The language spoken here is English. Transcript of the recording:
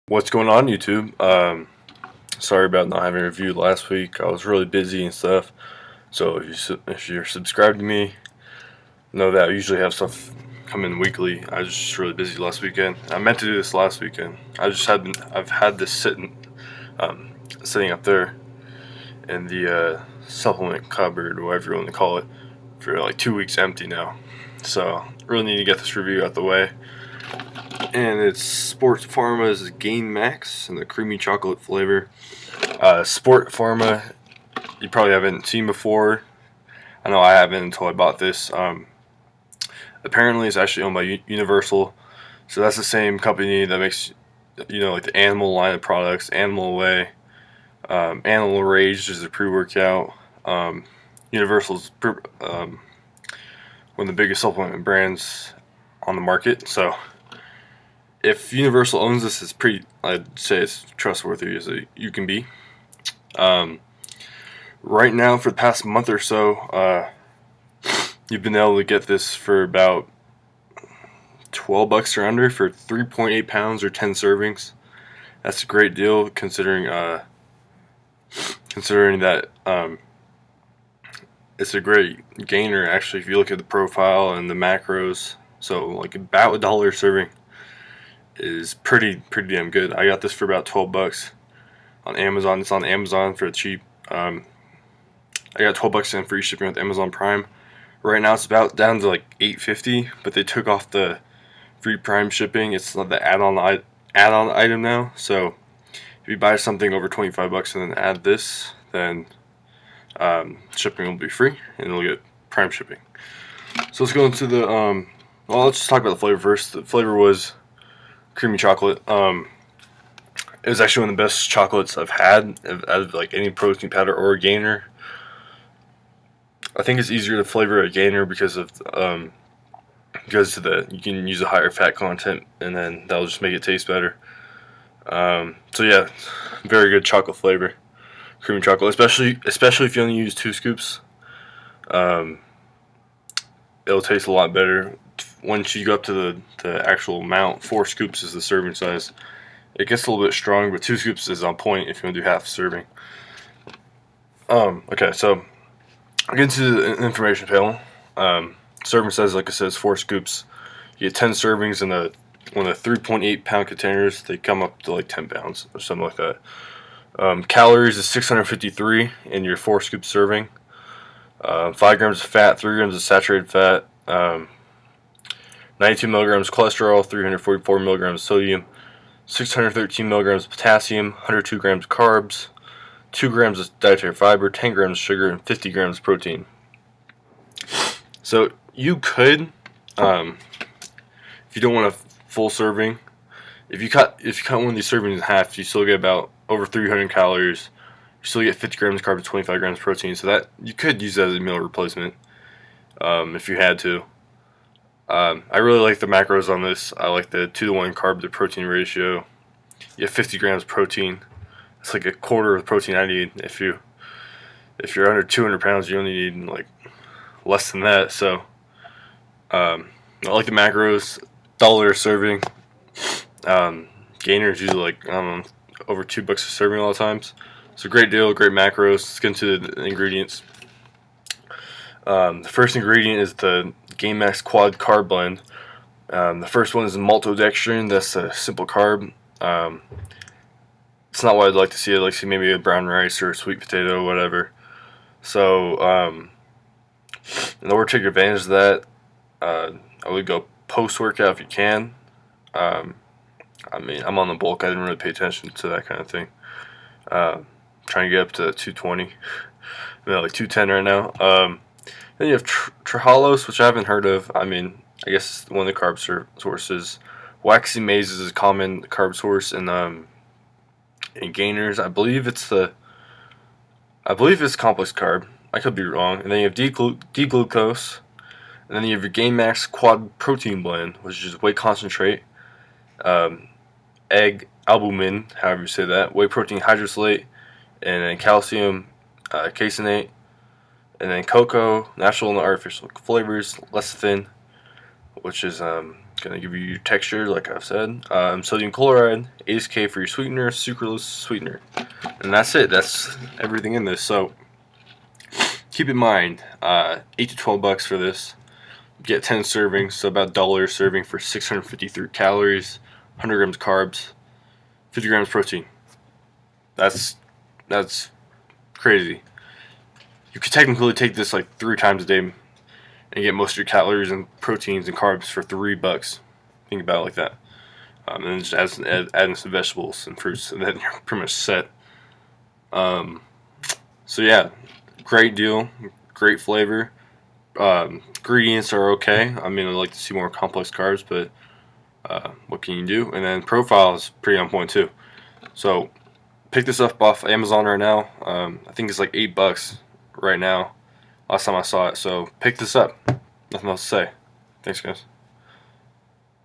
What's going on, YouTube? Sorry about not having a review last week. I was really busy and stuff. So if you're subscribed to me, know that I usually have stuff come in weekly. I was just really busy last weekend. I meant to do this last weekend. I've had this sitting up there in the supplement cupboard, or whatever you want to call it, for like 2 weeks empty now. So really need to get this review out the way. And it's SportPharma's Gain Max in the creamy chocolate flavor. SportPharma, you probably haven't seen before. I know I haven't until I bought this. Apparently, it's actually owned by Universal, so that's the same company that makes, like the Animal line of products, Animal Way, Animal Rage is a pre-workout. Universal's one of the biggest supplement brands on the market, so if Universal owns this, I'd say it's trustworthy as you can be. Right now, for the past month or so, you've been able to get this for about $12 or under for 3.8 pounds or 10 servings. That's a great deal considering that it's a great gainer. Actually, if you look at the profile and the macros, so like about $1 serving is pretty damn good. I got this for about $12 on Amazon. It's on Amazon for cheap. I got $12 in free shipping with Amazon Prime. Right now it's about down to like $8.50, but they took off the free Prime shipping. It's not the add-on item now. So if you buy something over $25 and then add this, then shipping will be free and you'll get Prime shipping. So let's go into the well, let's just talk about the flavor first. The flavor was creamy chocolate. It was actually one of the best chocolates I've had out of like any protein powder or a gainer. I think it's easier to flavor a gainer because you can use a higher fat content, and then that'll just make it taste better. So yeah, very good chocolate flavor, creamy chocolate, especially if you only use 2 scoops. It'll taste a lot better. Once you go up to the actual amount, 4 scoops is the serving size. It gets a little bit strong, but 2 scoops is on point if you want to do half serving. Okay, so I'll get into the information panel. Serving size, like I said, is 4 scoops. You get 10 servings in one of the 3.8 pound containers. They come up to like 10 pounds or something like that. Calories is 653 in your 4 scoop serving. 5 grams of fat, 3 grams of saturated fat, 92 milligrams cholesterol, 344 milligrams sodium, 613 milligrams of potassium, 102 grams of carbs, 2 grams of dietary fiber, 10 grams of sugar, and 50 grams of protein. So you could, if you don't want a full serving, if you cut one of these servings in half, you still get about over 300 calories. You still get 50 grams of carbs and 25 grams of protein. So that you could use that as a meal replacement if you had to. I really like the macros on this. I like the 2-to-1 carb to protein ratio. You have 50 grams of protein. It's like a quarter of the protein I need. If you're under 200 pounds, you only need like less than that. So I like the macros. $1 serving. Gainers usually like, I don't know, over $2 a serving a lot of times. It's a great deal, great macros. Let's get into the ingredients. The first ingredient is the Gain Max Quad Carb Blend. The first one is maltodextrin. That's a simple carb. It's not what I'd like to see. I'd like to see maybe a brown rice or a sweet potato or whatever. So, in order to take advantage of that, I would go post-workout if you can. I mean, I'm on the bulk. I didn't really pay attention to that kind of thing. Trying to get up to 220. I'm like 210 right now. Then you have Trehalose, which I haven't heard of. I mean, I guess it's one of the carb sources. Waxy maize is a common carb source in gainers. I believe it's complex carb. I could be wrong. And then you have D-glucose. And then you have your Gain Max Quad Protein Blend, which is whey concentrate, egg albumin, however you say that, whey protein hydrosolate, and then calcium caseinate, and then cocoa, natural and artificial flavors, lecithin, which is Gonna give you your texture, like I've said. Sodium chloride, ASK for your sweetener, sucralose sweetener, and that's it. That's everything in this. So keep in mind, 8 to 12 bucks for this. Get 10 servings, so about $1 serving for 653 calories, 100 grams carbs, 50 grams protein. That's crazy. You could technically take this like 3 times a day and get most of your calories and proteins and carbs for $3. Think about it like that. And then just add in some vegetables and fruits, and then you're pretty much set. So yeah, great deal, great flavor. Ingredients are okay. I mean, I'd like to see more complex carbs, but what can you do? And then profile is pretty on point too. So pick this up off Amazon right now. I think it's like $8 right now. Last time I saw it. So pick this up. Nothing else to say. Thanks, guys.